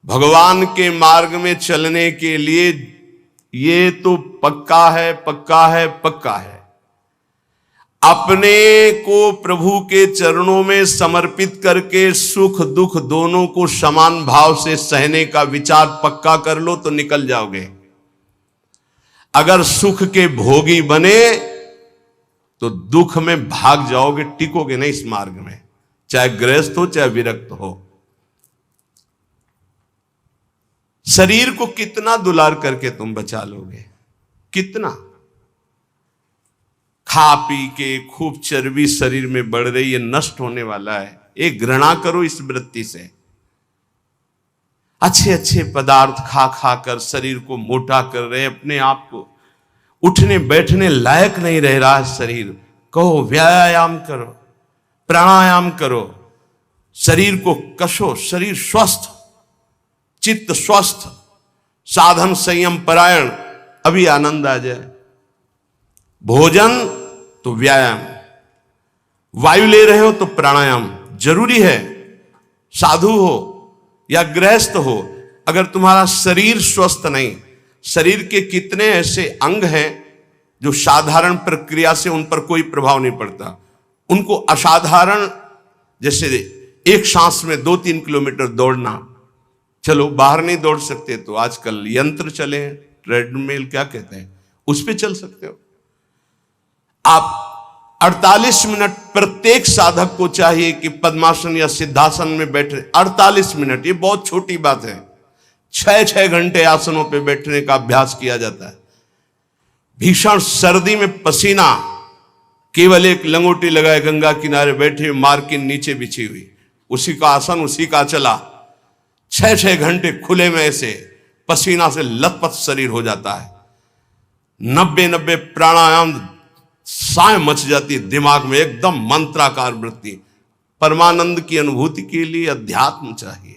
भगवान के मार्ग में चलने के लिए ये तो पक्का है, पक्का है, पक्का है। अपने को प्रभु के चरणों में समर्पित करके सुख दुख दोनों को समान भाव से सहने का विचार पक्का कर लो तो निकल जाओगे। अगर सुख के भोगी बने तो दुख में भाग जाओगे, टिकोगे नहीं इस मार्ग में, चाहे गृहस्थ हो चाहे विरक्त हो। शरीर को कितना दुलार करके तुम बचा लोगे, कितना? खा पी के खूब चर्बी शरीर में बढ़ रही है, नष्ट होने वाला है। एक घृणा करो इस वृत्ति से। अच्छे अच्छे पदार्थ खा खा कर शरीर को मोटा कर रहे, अपने आप को उठने बैठने लायक नहीं रह रहा है शरीर। कहो व्यायाम करो, प्राणायाम करो, शरीर को कसो, शरीर स्वस्थ, चित्त स्वस्थ, साधन संयम परायण, अभी आनंद आ जाए। भोजन तो व्यायाम, वायु ले रहे हो तो प्राणायाम जरूरी है। साधु हो या गृहस्थ हो, अगर तुम्हारा शरीर स्वस्थ नहीं, शरीर के कितने ऐसे अंग हैं जो साधारण प्रक्रिया से उन पर कोई प्रभाव नहीं पड़ता, उनको असाधारण, जैसे एक सांस में 2-3 किलोमीटर दौड़ना, चलो बाहर नहीं दौड़ सकते तो आजकल यंत्र चले हैं, ट्रेडमिल क्या कहते हैं, उस पे चल सकते हो आप। 48 मिनट प्रत्येक साधक को चाहिए कि पद्मासन या सिद्धासन में बैठे 48 मिनट। ये बहुत छोटी बात है। 6-6 घंटे आसनों पे बैठने का अभ्यास किया जाता है। भीषण सर्दी में पसीना, केवल एक लंगोटी लगाए गंगा किनारे बैठे, मार्किन नीचे बिछी हुई, उसी का आसन उसी का चला, 6-6 घंटे खुले में ऐसे पसीना से लथपथ शरीर हो जाता है। 90 प्राणायाम, साय मच जाती है दिमाग में, एकदम मंत्राकार वृत्ति। परमानंद की अनुभूति के लिए अध्यात्म चाहिए।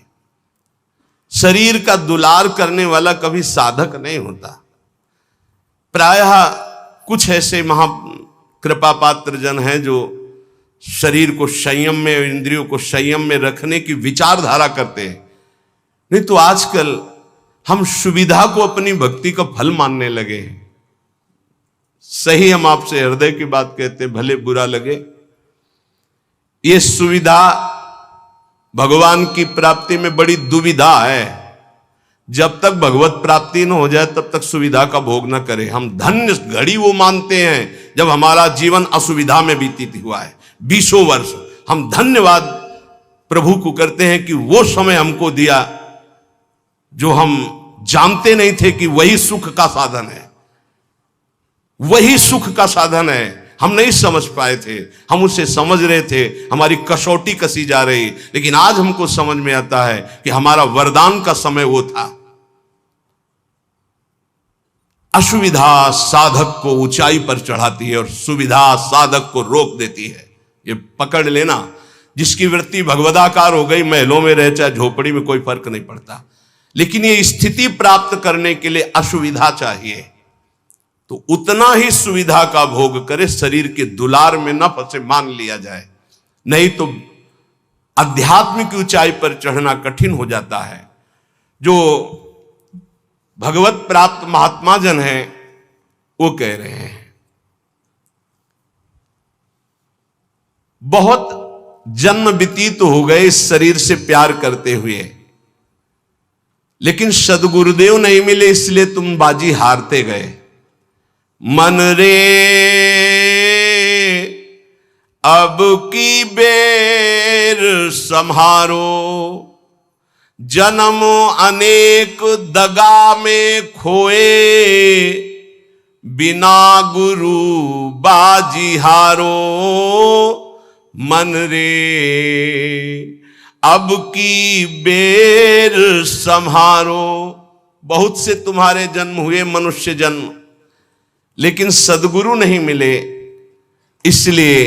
शरीर का दुलार करने वाला कभी साधक नहीं होता। प्रायः कुछ ऐसे महा कृपा पात्र जन हैं जो शरीर को संयम में, इंद्रियों को संयम में रखने की विचारधारा करते हैं। नहीं तो आजकल हम सुविधा को अपनी भक्ति का फल मानने लगे हैं। सही, हम आपसे हृदय की बात कहते हैं, भले बुरा लगे। ये सुविधा भगवान की प्राप्ति में बड़ी दुविधा है। जब तक भगवत प्राप्ति न हो जाए तब तक सुविधा का भोग न करें। हम धन्य घड़ी वो मानते हैं जब हमारा जीवन असुविधा में व्यतीत हुआ है। 20 वर्ष हम धन्यवाद प्रभु को करते हैं कि वो समय हमको दिया जो हम जानते नहीं थे कि वही सुख का साधन है, वही सुख का साधन है। हम नहीं समझ पाए थे, हम उसे समझ रहे थे, हमारी कसौटी कसी जा रही, लेकिन आज हमको समझ में आता है कि हमारा वरदान का समय वो था। असुविधा साधक को ऊंचाई पर चढ़ाती है और सुविधा साधक को रोक देती है। ये पकड़ लेना। जिसकी वृत्ति भगवदाकार हो गई, महलों में रहे चाहे झोपड़ी में, कोई फर्क नहीं पड़ता। लेकिन ये स्थिति प्राप्त करने के लिए असुविधा चाहिए, तो उतना ही सुविधा का भोग करे, शरीर के दुलार में न फंसे, मान लिया जाए। नहीं तो आध्यात्मिक ऊंचाई पर चढ़ना कठिन हो जाता है। जो भगवत प्राप्त महात्मा जन हैं वो कह रहे हैं, बहुत जन्म व्यतीत हो गए इस शरीर से प्यार करते हुए, लेकिन सदगुरुदेव नहीं मिले, इसलिए तुम बाजी हारते गए। मन रे अब की बेर संहारो, जन्म अनेक दगा में खोए, बिना गुरु बाजी हारो। मन रे अब की बेर संहारो। बहुत से तुम्हारे जन्म हुए, मनुष्य जन्म, लेकिन सदगुरु नहीं मिले, इसलिए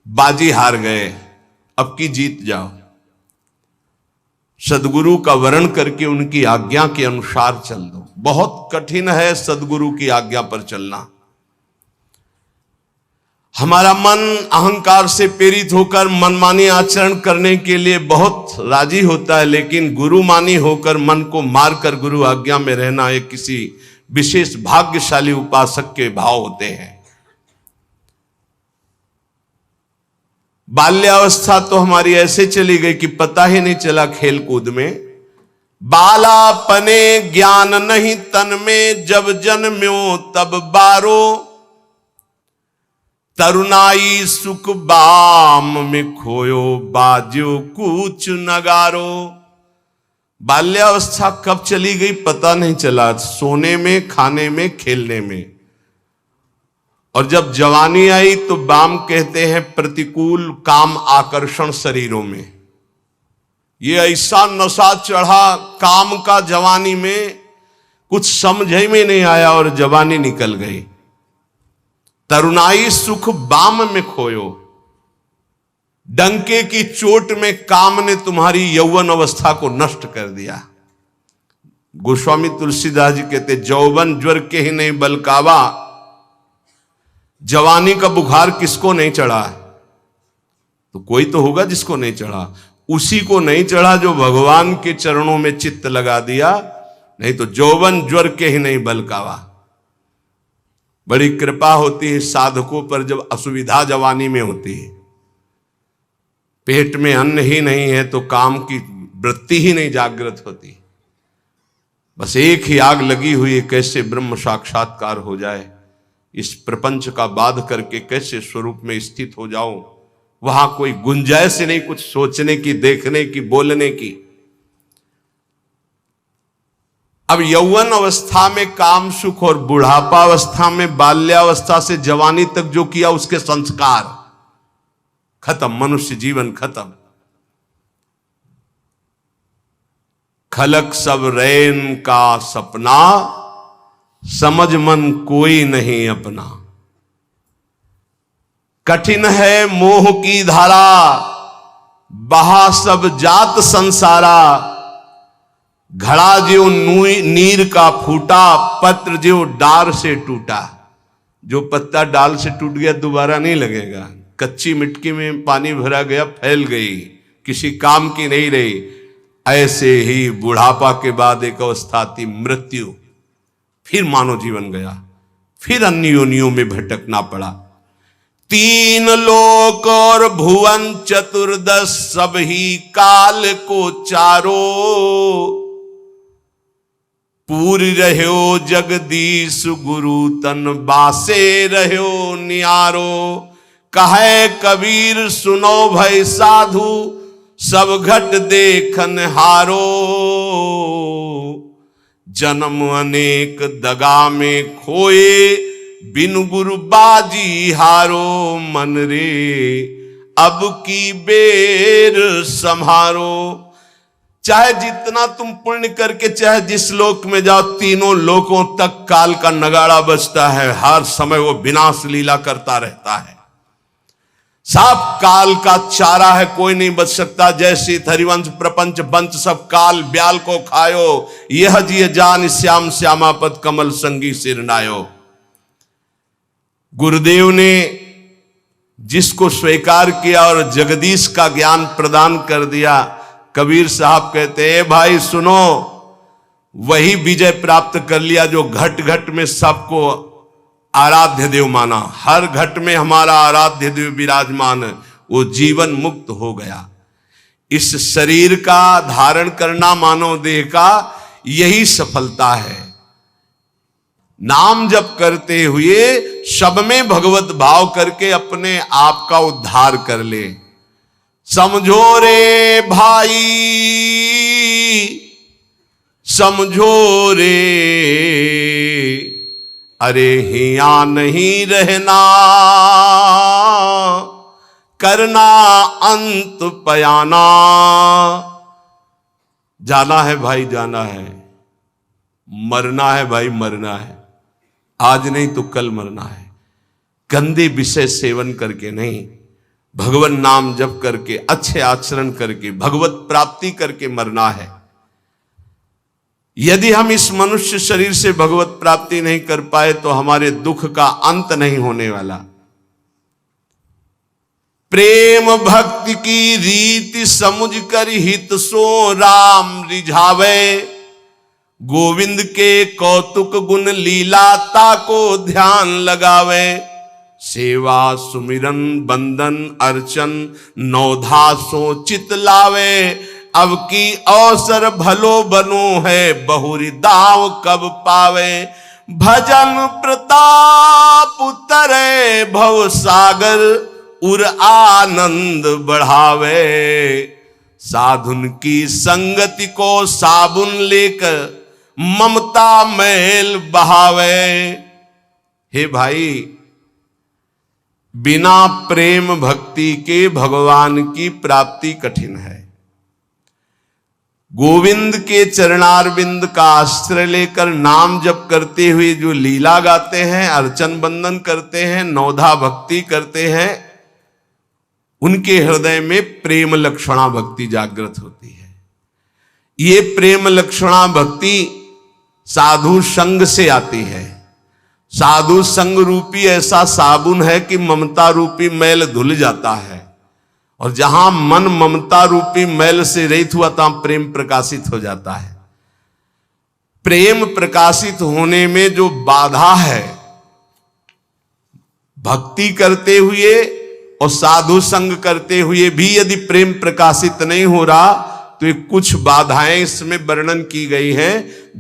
बाजी हार गए। अब की जीत जाओ। सदगुरु का वर्ण करके उनकी आज्ञा के अनुसार चल दो। बहुत कठिन है सदगुरु की आज्ञा पर चलना। हमारा मन अहंकार से प्रेरित होकर मनमानी आचरण करने के लिए बहुत राजी होता है, लेकिन गुरुमानी होकर मन को मारकर गुरु आज्ञा में रहना एक किसी विशेष भाग्यशाली उपासक के भाव होते हैं। बाल्यावस्था तो हमारी ऐसे चली गई कि पता ही नहीं चला खेल कूद में। बालापने ज्ञान नहीं तन में, जब जन्म्यो तब बारो, तरुणाई सुख बाम में खोयो, बाज्यो कूच नगारो। बाल्यावस्था कब चली गई पता नहीं चला, सोने में, खाने में, खेलने में। और जब जवानी आई तो बाम कहते हैं प्रतिकूल काम आकर्षण शरीरों में। ये ऐसा नशा चढ़ा काम का जवानी में, कुछ समझ में नहीं आया और जवानी निकल गई। तरुणाई सुख बाम में खोयो, डंके की चोट में काम ने तुम्हारी यौवन अवस्था को नष्ट कर दिया। गोस्वामी तुलसीदास जी कहते जौवन ज्वर के ही नहीं बलकावा, जवानी का बुखार किसको नहीं चढ़ा? तो कोई तो होगा जिसको नहीं चढ़ा। उसी को नहीं चढ़ा जो भगवान के चरणों में चित्त लगा दिया, नहीं तो जौवन ज्वर के ही नहीं बलकावा। बड़ी कृपा होती है साधकों पर जब असुविधा जवानी में होती है। पेट में अन्न ही नहीं है तो काम की वृत्ति ही नहीं जागृत होती। बस एक ही आग लगी हुई है, कैसे ब्रह्म साक्षात्कार हो जाए, इस प्रपंच का बाध करके कैसे स्वरूप में स्थित हो जाओ। वहां कोई गुंजाइश नहीं कुछ सोचने की, देखने की, बोलने की। अब यौवन अवस्था में काम सुख और बुढ़ापा अवस्था में, बाल्यावस्था से जवानी तक जो किया उसके संस्कार खत्म, मनुष्य जीवन खत्म। खलक सब रैन का सपना, समझ मन कोई नहीं अपना। कठिन है मोह की धारा, बहा सब जात संसारा। घड़ा ज्यों नीर का फूटा, पत्र ज्यों डार से टूटा। जो पत्ता डाल से टूट गया दोबारा नहीं लगेगा। कच्ची मिट्टी में पानी भरा गया, फैल गई, किसी काम की नहीं रही। ऐसे ही बुढ़ापा के बाद एक अवस्था आती मृत्यु, फिर मानव जीवन गया, फिर अन्य योनियों में भटकना पड़ा। तीन लोक और भुवन चतुर्दश, सब ही काल को चारो। पूरी रह्यो जगदीश गुरु तन, बासे रह्यो नियारो। कहे कबीर सुनो भय साधु, सब घट देखन हारो। जन्म अनेक दगा में खोए, बिन गुरु बाजी हारो। मन रे अब की बेर संहारो। चाहे जितना तुम पुण्य करके चाहे जिस लोक में जाओ, तीनों लोकों तक काल का नगाड़ा बजता है। हर समय वो विनाश लीला करता रहता है। सब काल का चारा है, कोई नहीं बच सकता। जैसे हरिवंश प्रपंच बंच सब काल ब्याल को खायो। यह जिय जान श्याम श्यामापद, कमल संगी सिरनायो। गुरुदेव ने जिसको स्वीकार किया और जगदीश का ज्ञान प्रदान कर दिया, कबीर साहब कहते हैं भाई सुनो, वही विजय प्राप्त कर लिया जो घट घट में सबको आराध्य देव माना। हर घट में हमारा आराध्य देव विराजमान है, वो जीवन मुक्त हो गया। इस शरीर का धारण करना मानव देह का यही सफलता है। नाम जप करते हुए सब में भगवत भाव करके अपने आप का उद्धार कर ले। समझो रे भाई, समझो रे, अरे हिया नहीं रहना, करना अंत पयाना। जाना है भाई जाना है, मरना है भाई मरना है, आज नहीं तो कल मरना है। गंदे विषय सेवन करके नहीं, भगवान नाम जप करके, अच्छे आचरण करके, भगवत प्राप्ति करके मरना है। यदि हम इस मनुष्य शरीर से भगवत प्राप्ति नहीं कर पाए तो हमारे दुख का अंत नहीं होने वाला। प्रेम भक्ति की रीति समुझ कर हित सो राम रिझावे, गोविंद के कौतुक गुण लीलाता को ध्यान लगावे, सेवा सुमिरन बंदन अर्चन नौधा सो चित लावे, अब की अवसर भलो बनो है बहुरी दाव कब पावे, भजन प्रताप उतरे भव सागर उर आनंद बढ़ावे, साधुन की संगति को साबुन लेकर ममता मैल बहावे। हे भाई, बिना प्रेम भक्ति के भगवान की प्राप्ति कठिन है। गोविंद के चरणारविंद का आश्रय लेकर नाम जप करते हुए जो लीला गाते हैं, अर्चन बंदन करते हैं, नौधा भक्ति करते हैं, उनके हृदय में प्रेम लक्षणा भक्ति जागृत होती है। ये प्रेम लक्षणा भक्ति साधु संग से आती है। साधु संग रूपी ऐसा साबुन है कि ममता रूपी मैल धुल जाता है, और जहां मन ममता रूपी मैल से रहित हुआ तहां प्रेम प्रकाशित हो जाता है। प्रेम प्रकाशित होने में जो बाधा है, भक्ति करते हुए और साधु संग करते हुए भी यदि प्रेम प्रकाशित नहीं हो रहा, तो ये कुछ बाधाएं इसमें वर्णन की गई हैं।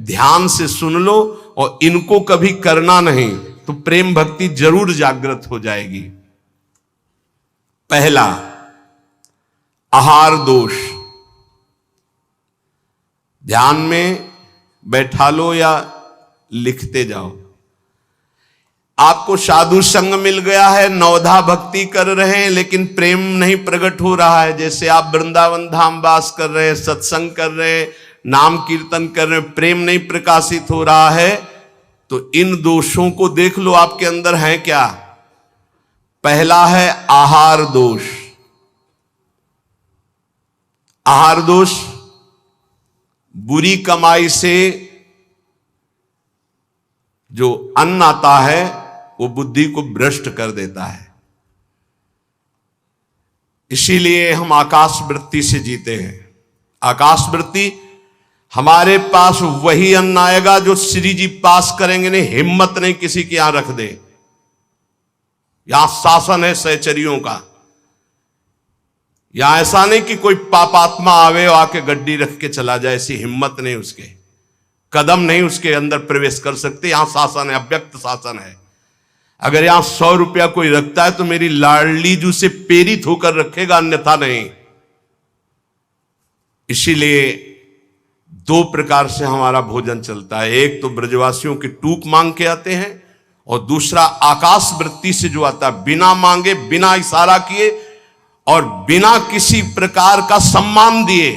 ध्यान से सुन लो, और इनको कभी करना नहीं तो प्रेम भक्ति जरूर जागृत हो जाएगी। पहला, आहार दोष। ध्यान में बैठा लो या लिखते जाओ। आपको साधु संग मिल गया है, नौधा भक्ति कर रहे हैं, लेकिन प्रेम नहीं प्रकट हो रहा है। जैसे आप वृंदावन धाम वास कर रहे हैं, सत्संग कर रहे हैं, नाम कीर्तन कर रहे हैं, प्रेम नहीं प्रकाशित हो रहा है, तो इन दोषों को देख लो आपके अंदर है क्या। पहला है आहार दोष। आहार दोष बुरी कमाई से जो अन्न आता है वो बुद्धि को भ्रष्ट कर देता है। इसीलिए हम आकाश वृत्ति से जीते हैं। आकाश वृत्ति, हमारे पास वही अन्न आएगा जो श्री जी पास करेंगे नहीं, हिम्मत नहीं किसी के यहां रख दे। यहां शासन है सहचरियों का। यहां ऐसा नहीं कि कोई पापात्मा आवे और आके गड्डी रख के चला जाए, ऐसी हिम्मत नहीं, उसके कदम नहीं उसके अंदर प्रवेश कर सकते। यहां शासन है, अव्यक्त शासन है। अगर यहां 100 रुपया कोई रखता है तो मेरी लाडली जू से प्रेरित होकर रखेगा, अन्यथा नहीं। इसीलिए 2 प्रकार से हमारा भोजन चलता है। एक तो ब्रजवासियों की टूक मांग के आते हैं, और दूसरा आकाश वृत्ति से जो आता है, बिना मांगे, बिना इशारा किए और बिना किसी प्रकार का सम्मान दिए।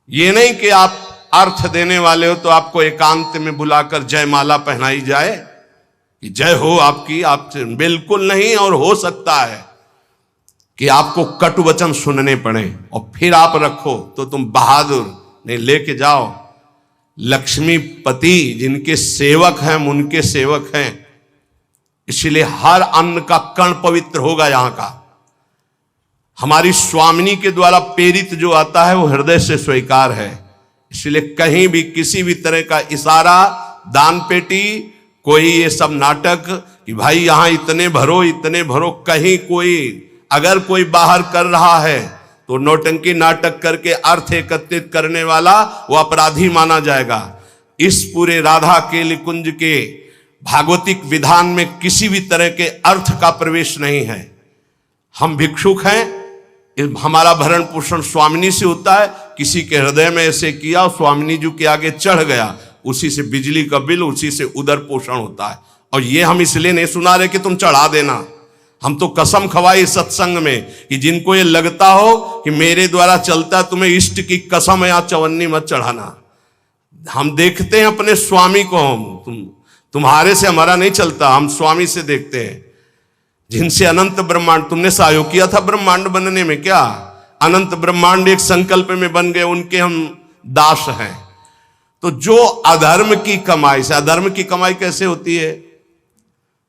ये नहीं कि आप अर्थ देने वाले हो तो आपको एकांत में बुलाकर जयमाला पहनाई जाए कि जय हो आपकी, आपसे बिल्कुल नहीं। और हो सकता है कि आपको कटु वचन सुनने पड़े और फिर आप रखो तो तुम बहादुर नहीं, लेके जाओ। लक्ष्मीपति जिनके सेवक हैं, उनके सेवक हैं, इसलिए हर अन्न का कण पवित्र होगा यहां का। हमारी स्वामिनी के द्वारा प्रेरित जो आता है वो हृदय से स्वीकार है। इसलिए कहीं भी किसी भी तरह का इशारा, दान पेटी, कोई ये सब नाटक कि भाई यहां इतने भरो, इतने भरो, कहीं कोई अगर कोई बाहर कर रहा है तो नौटंकी नाटक करके अर्थ एकत्रित करने वाला वो अपराधी माना जाएगा। इस पूरे राधा केली कुंज के भागवतिक विधान में किसी भी तरह के अर्थ का प्रवेश नहीं है। हम भिक्षुक हैं, हमारा भरण पोषण स्वामिनी से होता है। किसी के हृदय में ऐसे किया, स्वामिनी जी के आगे चढ़ गया, उसी से बिजली का बिल, उसी से उदर पोषण होता है। और ये हम इसलिए नहीं सुना रहे कि तुम चढ़ा देना। हम तो कसम खवाई सत्संग में कि जिनको ये लगता हो कि मेरे द्वारा चलता है, तुम्हें इष्ट की कसम है, यहाँ चवन्नी मत चढ़ाना। हम देखते हैं अपने स्वामी को, तुम्हारे से हमारा नहीं चलता, हम स्वामी से देखते हैं जिनसे अनंत ब्रह्मांड। तुमने सहयोग किया था ब्रह्मांड बनने में क्या? अनंत ब्रह्मांड एक संकल्प में बन गए, उनके हम दास हैं। तो जो अधर्म की कमाई से, अधर्म की कमाई कैसे होती है?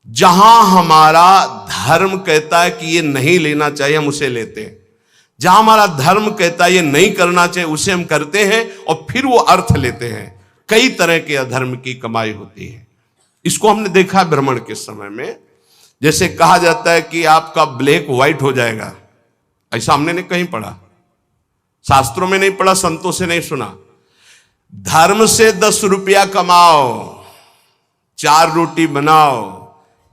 जहां हमारा धर्म कहता है कि ये नहीं लेना चाहिए, हम उसे लेते हैं। जहां हमारा धर्म कहता है ये नहीं करना चाहिए, उसे हम करते हैं और फिर वो अर्थ लेते हैं। कई तरह के अधर्म की कमाई होती है। इसको हमने देखा भ्रमण के समय में। जैसे कहा जाता है कि आपका ब्लैक व्हाइट हो जाएगा, ऐसा हमने नहीं कहीं पढ़ा, शास्त्रों में नहीं पढ़ा, संतों से नहीं सुना। धर्म से 10 रुपया कमाओ, 4 रोटी बनाओ,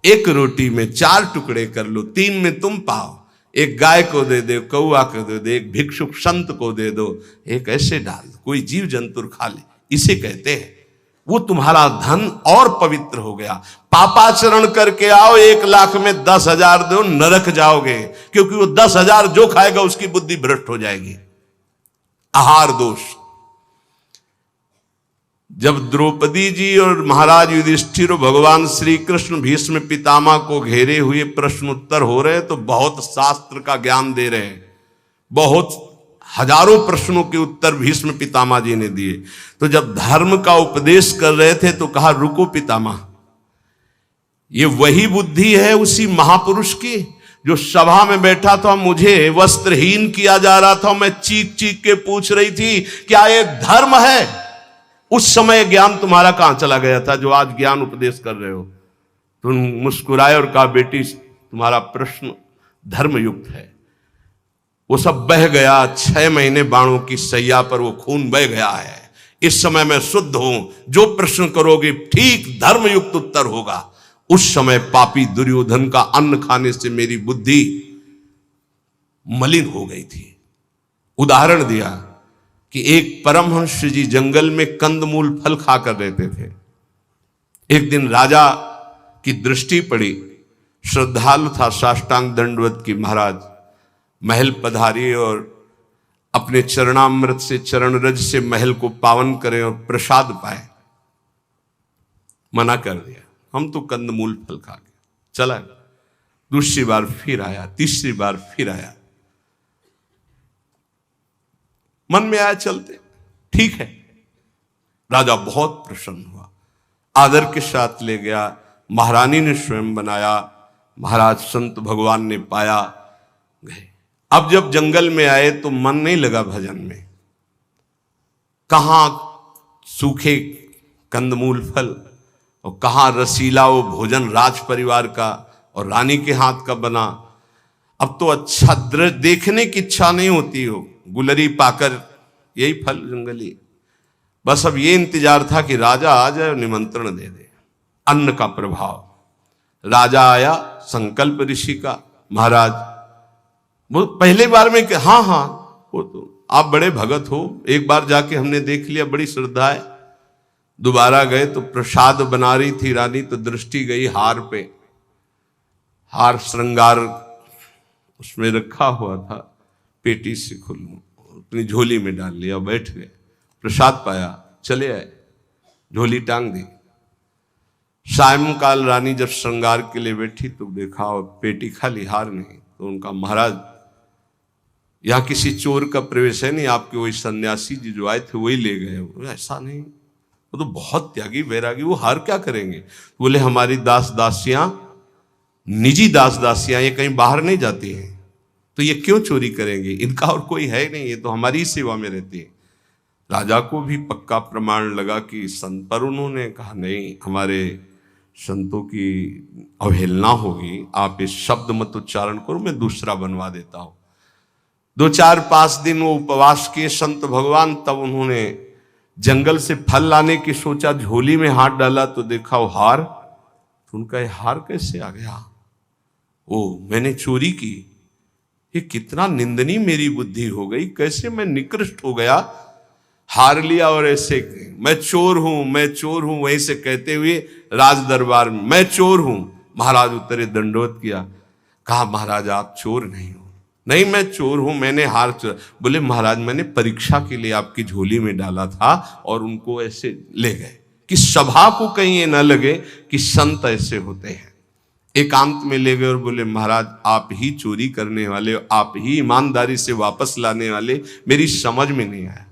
1 रोटी में 4 टुकड़े कर लो, 3 में तुम पाओ। एक गाय को दे दो, कौआ को दे दो, एक भिक्षुक संत को दे दो, एक ऐसे डाल दो, कोई जीव जंतु खा ले, इसे कहते हैं। वो तुम्हारा धन और पवित्र हो गया। पापाचरण करके आओ, 1 लाख में 10,000 दो, नरक जाओगे, क्योंकि वो 10,000 जो खाएगा उसकी बुद्धि भ्रष्ट हो जाएगी। आहार दोष। जब द्रौपदी जी और महाराज युधिष्ठिर और भगवान श्री कृष्ण भीष्म पितामह को घेरे हुए प्रश्न उत्तर हो रहे, तो बहुत शास्त्र का ज्ञान दे रहे हैं, बहुत हजारों प्रश्नों के उत्तर भीष्म पितामह जी ने दिए। तो जब धर्म का उपदेश कर रहे थे तो कहा, रुको पितामह, ये वही बुद्धि है उसी महापुरुष की जो सभा में बैठा था, मुझे वस्त्रहीन किया जा रहा था, मैं चीख चीख के पूछ रही थी क्या ये धर्म है? उस समय ज्ञान तुम्हारा कहां चला गया था जो आज ज्ञान उपदेश कर रहे हो? तुम मुस्कुराए और कहा, बेटी तुम्हारा प्रश्न धर्मयुक्त है। वो सब बह गया, 6 महीने बाणों की सैया पर वो खून बह गया है। इस समय मैं शुद्ध हूं, जो प्रश्न करोगे ठीक धर्मयुक्त उत्तर होगा। उस समय पापी दुर्योधन का अन्न खाने से मेरी बुद्धि मलिन हो गई थी। उदाहरण दिया कि एक परमहंस जी जंगल में कंदमूल फल खाकर रहते थे। एक दिन राजा की दृष्टि पड़ी, श्रद्धालु था, साष्टांग दंडवत की महाराज महल पधारी और अपने चरणामृत से, चरण रज से महल को पावन करें और प्रसाद पाए। मना कर दिया, हम तो कंदमूल फल खा के चला। दूसरी बार फिर आया, तीसरी बार फिर आया। मन में आया चलते, ठीक है। राजा बहुत प्रसन्न हुआ, आदर के साथ ले गया। महारानी ने स्वयं बनाया, महाराज संत भगवान ने पाया, गए। अब जब जंगल में आए तो मन नहीं लगा भजन में। कहां सूखे कंदमूल फल और कहां रसीला वो भोजन राज परिवार का और रानी के हाथ का बना। अब तो अच्छा दृश्य देखने की इच्छा नहीं होती हो, गुलरी पाकर यही फल जंगली। बस अब ये इंतजार था कि राजा आ जाए और निमंत्रण दे दे। अन्न का प्रभाव। राजा आया, संकल्प ऋषि का, महाराज वो पहले बार में कि हाँ हाँ वो तो आप बड़े भगत हो, एक बार जाके हमने देख लिया, बड़ी श्रद्धा है। दोबारा गए तो प्रसाद बना रही थी रानी, तो दृष्टि गई हार पे। हार श्रृंगार उसमें रखा हुआ था, पेटी से खुल अपनी झोली में डाल लिया, बैठ गए, प्रसाद पाया, चले आए, झोली टांग दी। सायंकाल रानी जब श्रृंगार के लिए बैठी तो देखा और पेटी खाली, हार नहीं। तो उनका, महाराज यहां किसी चोर का प्रवेश है नहीं, आपके वही सन्यासी जी जो आए थे वही ले गए। ऐसा नहीं, वो तो बहुत त्यागी वैरागी, वो हार क्या करेंगे? बोले हमारी दास दासियां, निजी दास दासियां, ये कहीं बाहर नहीं जाती हैं, तो ये क्यों चोरी करेंगे? इनका और कोई है नहीं, ये तो हमारी सेवा में रहती है। राजा को भी पक्का प्रमाण लगा कि संत, पर उन्होंने कहा नहीं, हमारे संतों की अवहेलना होगी, आप इस शब्द मत उच्चारण करो, मैं दूसरा बनवा देता हूं। 2-4-5 दिन वो उपवास किए संत भगवान, तब उन्होंने जंगल से फल लाने की सोचा, झोली में हाथ डाला तो देखा वो हार। तो उनका ये हार कैसे आ गया? ओ, मैंने चोरी की, ये कितना निंदनीय मेरी बुद्धि हो गई, कैसे मैं निकृष्ट हो गया, हार लिया और ऐसे मैं चोर हूं, मैं चोर हूं, वहीं से कहते हुए राज दरबार में मैं चोर हूं। महाराज उतरे, दंडवत किया, कहा महाराज आप चोर नहीं हो। नहीं मैं चोर हूं, मैंने हार चोर। बोले महाराज मैंने परीक्षा के लिए आपकी झोली में डाला था और उनको ऐसे ले गए, कि सभा को कहीं ये न लगे कि संत ऐसे होते हैं। एकांत में ले गए और बोले महाराज आप ही चोरी करने वाले, आप ही ईमानदारी से वापस लाने वाले, मेरी समझ में नहीं आया।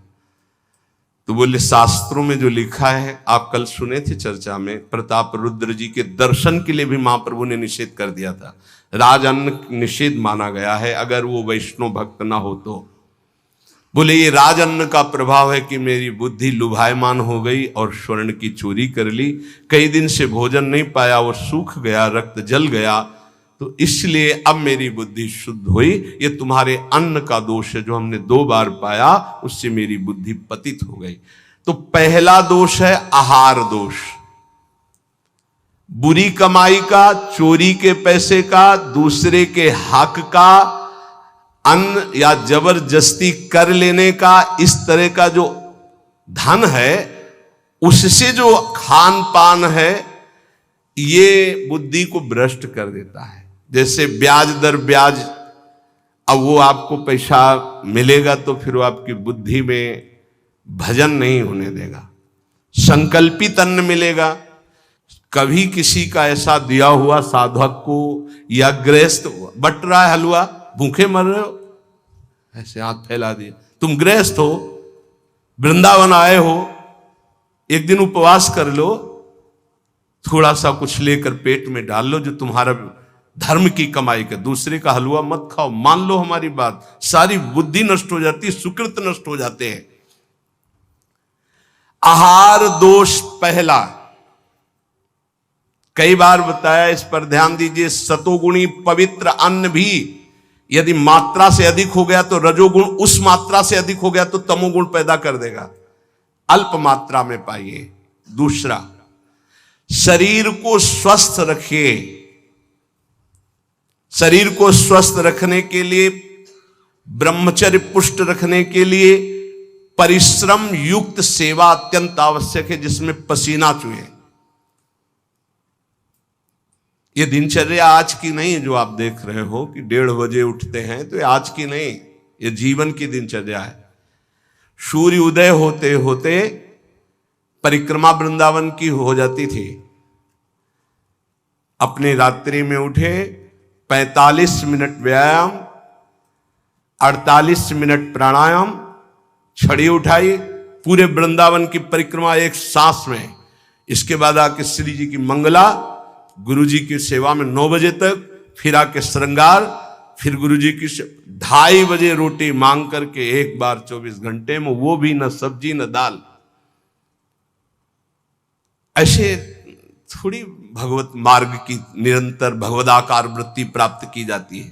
तो बोले शास्त्रों में जो लिखा है, आप कल सुने थे चर्चा में, प्रताप रुद्र जी के दर्शन के लिए भी महाप्रभु ने निषेध कर दिया था। राजअन्न निषेध माना गया है अगर वो वैष्णव भक्त ना हो तो। बोले ये राजअन्न का प्रभाव है कि मेरी बुद्धि लुभायमान हो गई और स्वर्ण की चोरी कर ली, कई दिन से भोजन नहीं पाया, वो सूख गया, रक्त जल गया, तो इसलिए अब मेरी बुद्धि शुद्ध हुई। ये तुम्हारे अन्न का दोष है जो हमने 2 बार पाया, उससे मेरी बुद्धि पतित हो गई। तो पहला दोष है आहार दोष, बुरी कमाई का, चोरी के पैसे का, दूसरे के हक का, अन्न या जबरदस्ती कर लेने का, इस तरह का जो धन है उससे जो खान पान है ये बुद्धि को भ्रष्ट कर देता है। जैसे ब्याज दर ब्याज, अब वो आपको पैसा मिलेगा तो फिर वो आपकी बुद्धि में भजन नहीं होने देगा। संकल्पित अन्न मिलेगा, कभी किसी का ऐसा दिया हुआ साधक को या गृहस्थ बट रहा है हलवा, भूखे मर रहे हो, ऐसे हाथ फैला दिया, तुम गृहस्थ हो, वृंदावन आए हो, एक दिन उपवास कर लो, थोड़ा सा कुछ लेकर पेट में डाल लो जो तुम्हारा धर्म की कमाई का, दूसरे का हलवा मत खाओ। मान लो हमारी बात, सारी बुद्धि नष्ट हो जाती, सुकृत नष्ट हो जाते हैं। आहार दोष पहला, कई बार बताया, इस पर ध्यान दीजिए। सतोगुणी पवित्र अन्न भी यदि मात्रा से अधिक हो गया तो रजोगुण, उस मात्रा से अधिक हो गया तो तमोगुण पैदा कर देगा। अल्प मात्रा में पाइए। दूसरा, शरीर को स्वस्थ रखिए। शरीर को स्वस्थ रखने के लिए, ब्रह्मचर्य पुष्ट रखने के लिए परिश्रम युक्त सेवा अत्यंत आवश्यक है, जिसमें पसीना चुहे। ये दिनचर्या आज की नहीं जो आप देख रहे हो कि 1:30 बजे उठते हैं, तो ये आज की नहीं, ये जीवन की दिनचर्या है। सूर्य उदय होते होते परिक्रमा वृंदावन की हो जाती थी। अपनी रात्रि में उठे, 45 मिनट व्यायाम, 48 मिनट प्राणायाम, छड़ी उठाई, पूरे वृंदावन की परिक्रमा एक सांस में। इसके बाद आके श्री जी की मंगला, गुरु जी की सेवा में 9 बजे तक, फिर आके श्रृंगार, फिर गुरु जी की 2:30 बजे रोटी मांग करके एक बार 24 घंटे में, वो भी न सब्जी न दाल। ऐसे थोड़ी भगवत मार्ग की निरंतर भगवदाकार वृत्ति प्राप्त की जाती है।